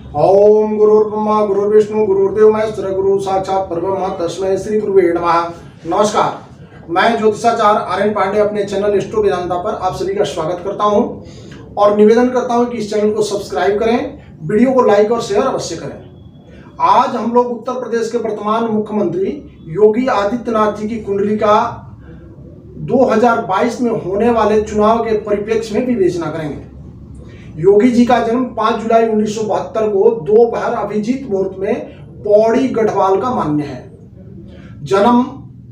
ओम गुरुर्ब्रह्मा गुरुर्विष्णु गुरुर्देव महेश्वर गुरु साक्षात परब्रह्म तस्मै श्री गुरुवे नमः। नमस्कार, मैं ज्योतिषाचार्य आर्यन पांडे अपने चैनल एस्ट्रो वेदांता पर आप सभी का स्वागत करता हूं और निवेदन करता हूं कि इस चैनल को सब्सक्राइब करें, वीडियो को लाइक और शेयर अवश्य करें। आज हम लोग उत्तर प्रदेश के वर्तमान मुख्यमंत्री योगी आदित्यनाथ जी की कुंडली का 2022 में होने वाले चुनाव के परिप्रेक्ष्य में विवेचना करेंगे। योगी जी का जन्म 5 जुलाई 1972 को दोपहर अभिजीत मुहूर्त में पौड़ी गढ़वाल का मान्य है। जन्म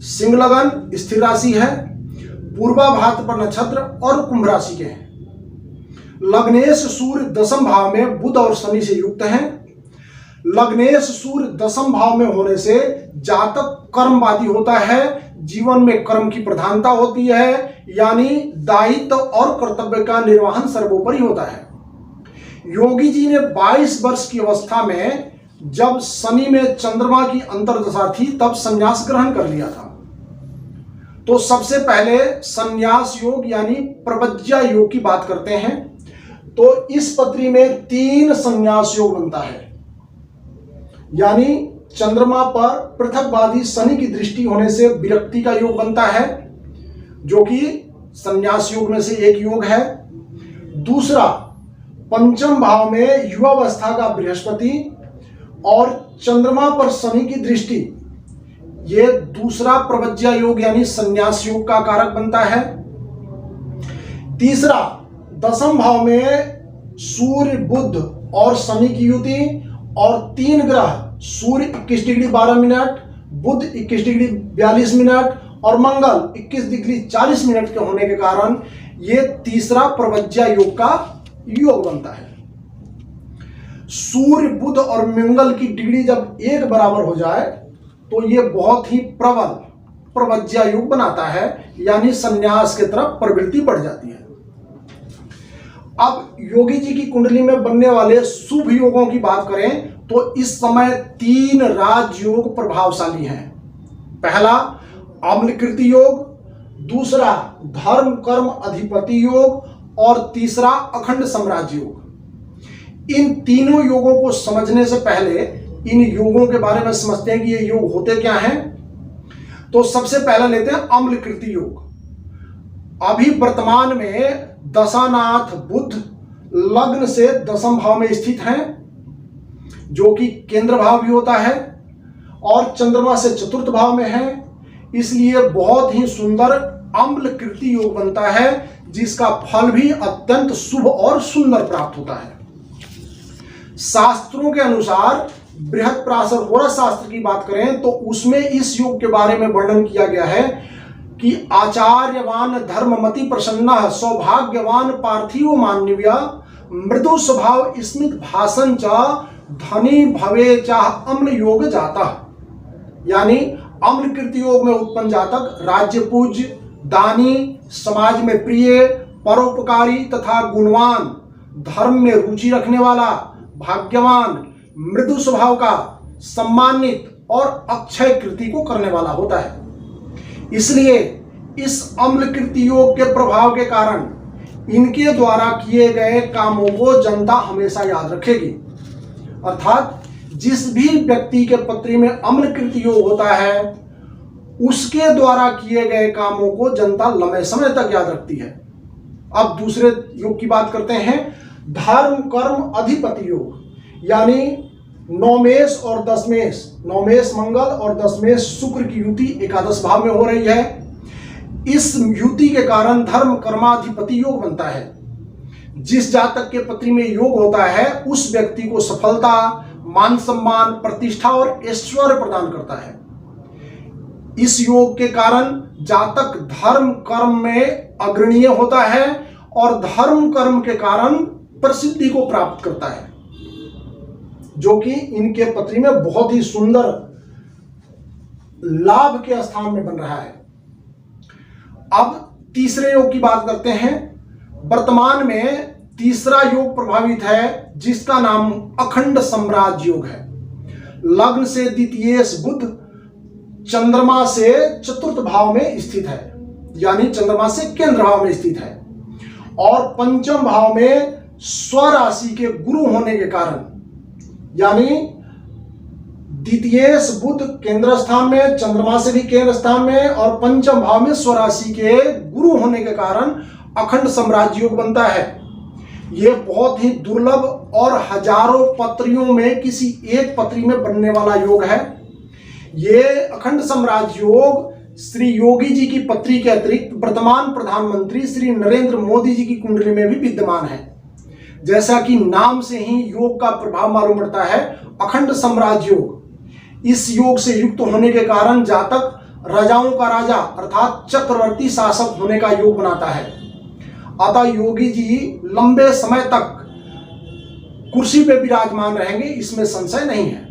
सिंह लगन स्थिर राशि है, पूर्वाभाद्र पर नक्षत्र और कुंभ राशि के हैं। लग्नेश सूर्य दशम भाव में बुध और शनि से युक्त हैं। लग्नेश सूर्य दशम भाव में होने से जातक कर्मवादी होता है, जीवन में कर्म की प्रधानता होती है, यानी दायित्व और कर्तव्य का निर्वहन सर्वोपरि होता है। योगी जी ने 22 वर्ष की अवस्था में जब शनि में चंद्रमा की अंतर्दशा थी तब संन्यास ग्रहण कर लिया था। तो सबसे पहले संन्यास योग यानी प्रवज्या योग की बात करते हैं। तो इस पत्री में 3 संन्यास योग बनता है, यानी चंद्रमा पर पृथकवादी शनि की दृष्टि होने से विरक्ति का योग बनता है, जो कि संन्यास योग में से एक योग है। दूसरा, पंचम भाव में युवावस्था का बृहस्पति और चंद्रमा पर शनि की दृष्टि, यह दूसरा प्रवज्या योग यानी संन्यास योग का कारक बनता है। तीसरा, दशम भाव में सूर्य बुध और शनि की युति और 3 ग्रह सूर्य 21 डिग्री 12 मिनट, बुध 21 डिग्री 42 मिनट और मंगल 21 डिग्री 40 मिनट के होने के कारण यह तीसरा प्रवज्या योग का योग बनता है। सूर्य बुध और मंगल की डिग्री जब एक बराबर हो जाए तो यह बहुत ही प्रबल प्रवज्या योग बनाता है, यानी संन्यास की तरफ प्रवृत्ति बढ़ जाती है। अब योगी जी की कुंडली में बनने वाले शुभ योगों की बात करें तो इस समय 3 राजयोग प्रभावशाली हैं। पहला अम्लकृति योग, दूसरा धर्म कर्म अधिपति योग और तीसरा अखंड साम्राज्य योग। इन तीनों योगों को समझने से पहले इन योगों के बारे में समझते हैं कि ये योग होते क्या हैं। तो सबसे पहले लेते हैं अम्लकृति योग। अभी वर्तमान में दशानाथ बुध लग्न से दशम भाव में स्थित हैं, जो कि केंद्र भाव भी होता है, और चंद्रमा से चतुर्थ भाव में है। इसलिए बहुत ही सुंदर अम्लकृति योग बनता है, जिसका फल भी अत्यंत शुभ और सुंदर प्राप्त होता है। शास्त्रों के अनुसार बृहत्पराशर होरा शास्त्र की बात करें तो उसमें इस योग के बारे में वर्णन किया गया है कि आचार्यवान धर्ममति प्रसन्न सौभाग्यवान पार्थिव मान्यव्य मृदु स्वभाव स्मित भाषण च धनी भवे चाह अम्ल योग जाता, यानी अम्लकृति योग में उत्पन्न जातक राज्य पूज्य, दानी, समाज में प्रिय, परोपकारी तथा गुणवान, धर्म में रुचि रखने वाला, भाग्यवान, मृदु स्वभाव का, सम्मानित और अक्षय कृति को करने वाला होता है। इसलिए इस अम्लकृति योग के प्रभाव के कारण इनके द्वारा किए गए कामों को जनता हमेशा याद रखेगी। अर्थात जिस भी व्यक्ति के पत्री में अम्लकृति योग होता है उसके द्वारा किए गए कामों को जनता लंबे समय तक याद रखती है। अब दूसरे योग की बात करते हैं, धर्म कर्म अधिपति योग, यानी नौमेश और दशमेश, नौमेश मंगल और दशमेश शुक्र की युति एकादश भाव में हो रही है। इस युति के कारण धर्म कर्माधिपति योग बनता है। जिस जातक के पत्री में योग होता है उस व्यक्ति को सफलता, मान सम्मान, प्रतिष्ठा और ऐश्वर्य प्रदान करता है। इस योग के कारण जातक धर्म कर्म में अग्रणीय होता है और धर्म कर्म के कारण प्रसिद्धि को प्राप्त करता है, जो कि इनके पत्री में बहुत ही सुंदर लाभ के स्थान में बन रहा है। अब तीसरे योग की बात करते हैं। वर्तमान में तीसरा योग प्रभावित है, जिसका नाम अखंड साम्राज्य योग है। लग्न से द्वितीयेश बुध चंद्रमा से चतुर्थ भाव में स्थित है, यानी चंद्रमा से केंद्र भाव में स्थित है, और पंचम भाव में स्वराशि के गुरु होने के कारण यानी द्वितीयेश बुध केंद्र स्थान में, चंद्रमा से भी केंद्र स्थान में, और पंचम भाव में स्वराशि के गुरु होने के कारण अखंड साम्राज्य योग बनता है। ये बहुत ही दुर्लभ और हजारों पत्रियों में किसी एक पत्री में बनने वाला योग है। ये अखंड साम्राज्य योग श्री योगी जी की पत्री के अतिरिक्त वर्तमान प्रधानमंत्री श्री नरेंद्र मोदी जी की कुंडली में भी विद्यमान है। जैसा कि नाम से ही योग का प्रभाव मालूम पड़ता है, अखंड साम्राज्य योग। इस योग से युक्त होने के कारण जातक राजाओं का राजा अर्थात चक्रवर्ती शासक होने का योग बनाता है। अतः योगी जी लंबे समय तक कुर्सी पे विराजमान रहेंगे, इसमें संशय नहीं है।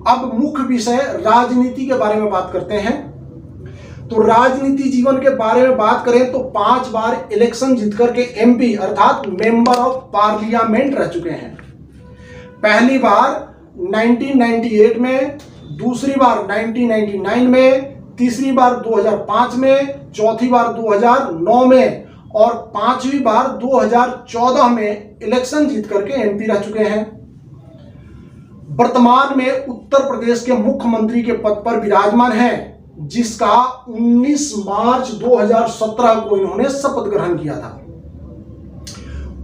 अब मुख्य विषय राजनीति के बारे में बात करते हैं। तो राजनीति जीवन के बारे में बात करें तो 5 बार इलेक्शन जीत करके एमपी अर्थात मेंबर ऑफ पार्लियामेंट रह चुके हैं। पहली बार 1998 में, दूसरी बार 1999 में, तीसरी बार 2005 में, चौथी बार 2009 में और 5वीं बार 2014 में इलेक्शन जीत करके एमपी रह चुके हैं। वर्तमान में उत्तर प्रदेश के मुख्यमंत्री के पद पर विराजमान हैं, जिसका 19 मार्च 2017 को इन्होंने शपथ ग्रहण किया था।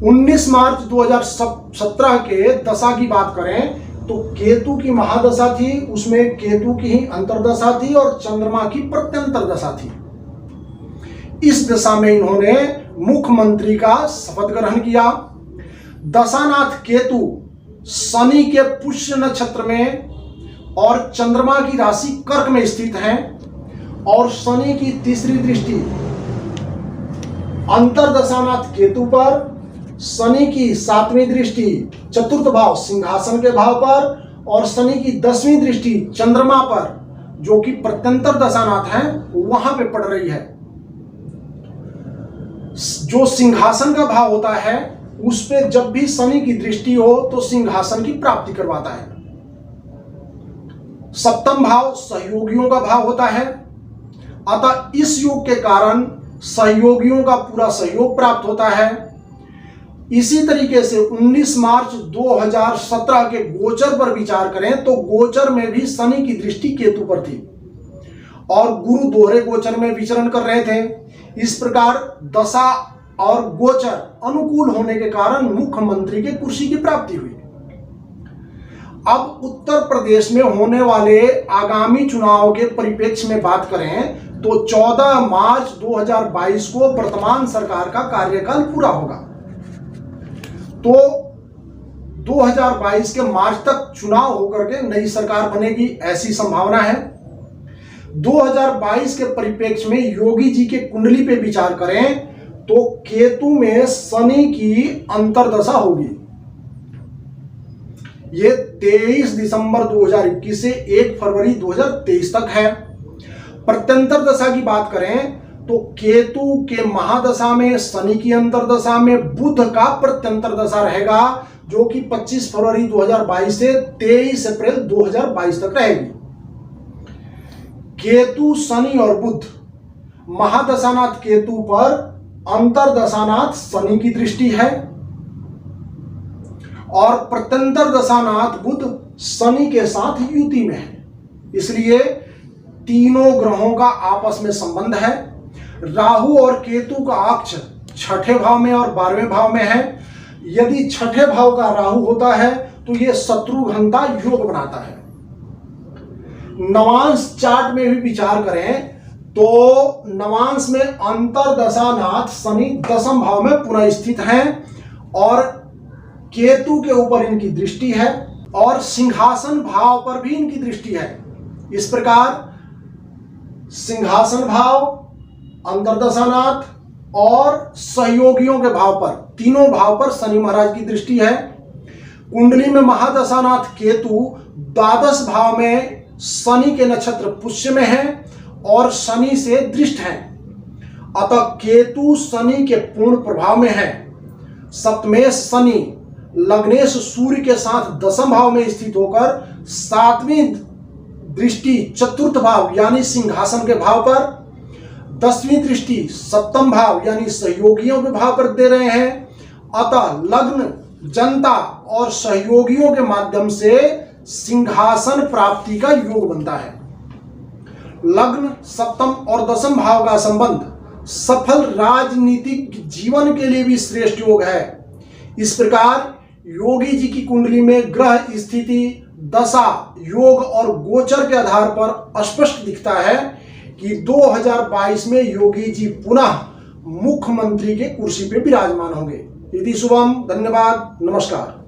19 मार्च 2017 के दशा की बात करें तो केतु की महादशा थी, उसमें केतु की ही अंतर्दशा थी और चंद्रमा की प्रत्यंतर दशा थी। इस दशा में इन्होंने मुख्यमंत्री का शपथ ग्रहण किया। दशानाथ केतु शनि के पुष्य नक्षत्र में और चंद्रमा की राशि कर्क में स्थित हैं और शनि की तीसरी दृष्टि अंतरदशानाथ केतु पर, शनि की 7वीं दृष्टि चतुर्थ भाव सिंहासन के भाव पर और शनि की 10वीं दृष्टि चंद्रमा पर, जो कि प्रत्यंतर दशानाथ हैं, वहां पे पड़ रही है। जो सिंहासन का भाव होता है उस पे जब भी शनि की दृष्टि हो तो सिंहासन की प्राप्ति करवाता है। सप्तम भाव सहयोगियों का भाव होता है। अतः इस योग के कारण सहयोगियों का पूरा सहयोग प्राप्त होता है। इसी तरीके से 19 मार्च 2017 के गोचर पर विचार करें तो गोचर में भी शनि की दृष्टि केतु पर थी और गुरु दोहरे गोचर में विचरण कर रहे थे। इस प्रकार दशा और गोचर अनुकूल होने के कारण मुख्यमंत्री के कुर्सी की प्राप्ति हुई। अब उत्तर प्रदेश में होने वाले आगामी चुनाव के परिप्रेक्ष्य में बात करें तो 14 मार्च 2022 को वर्तमान सरकार का कार्यकाल पूरा होगा। तो 2022 के मार्च तक चुनाव होकर के नई सरकार बनेगी, ऐसी संभावना है। 2022 के परिप्रेक्ष्य में योगी जी के कुंडली पे विचार करें तो केतु में शनि की अंतर्दशा होगी। ये 23 दिसंबर 2021 से 1 फरवरी 2023 तक है। प्रत्यंतर दशा की बात करें तो केतु के महादशा में, शनि की अंतर्दशा में बुध का प्रत्यंतर दशा रहेगा, जो कि 25 फरवरी 2022 से 23 अप्रैल 2022 तक रहेगी। केतु, शनि और बुध, महादशानाथ केतु पर अंतरदशानाथ शनि की दृष्टि है और प्रत्यंतर दशानाथ बुध शनि के साथ युति में है। इसलिए तीनों ग्रहों का आपस में संबंध है। राहु और केतु का अक्ष 6ठे भाव में और 12वें भाव में है। यदि 6ठे भाव का राहु होता है तो यह शत्रुघ्नता योग बनाता है। नवांश चार्ट में भी विचार करें तो नवांश में अंतरदशानाथ शनि 10वें भाव में पुनः स्थित हैं और केतु के ऊपर इनकी दृष्टि है और सिंहासन भाव पर भी इनकी दृष्टि है। इस प्रकार सिंहासन भाव, अंतरदशानाथ और सहयोगियों के भाव पर, तीनों भाव पर शनि महाराज की दृष्टि है। कुंडली में महादशानाथ केतु द्वादश भाव में शनि के नक्षत्र पुष्य में है और शनि से दृष्ट है। अतः केतु शनि के पूर्ण प्रभाव में है। सप्तमेश शनि लग्नेश सूर्य के साथ 10वें भाव में स्थित होकर 7वीं दृष्टि चतुर्थ भाव यानी सिंहासन के भाव पर, 10वीं दृष्टि 7वें भाव यानी सहयोगियों के भाव पर दे रहे हैं। अतः लग्न जनता और सहयोगियों के माध्यम से सिंहासन प्राप्ति का योग बनता है। लग्न, सप्तम और दशम भाव का संबंध सफल राजनीतिक जीवन के लिए भी श्रेष्ठ योग है। इस प्रकार योगी जी की कुंडली में ग्रह स्थिति, दशा, योग और गोचर के आधार पर स्पष्ट दिखता है कि 2022 में योगी जी पुनः मुख्यमंत्री के कुर्सी पे विराजमान होंगे। यदि शुभम, धन्यवाद, नमस्कार।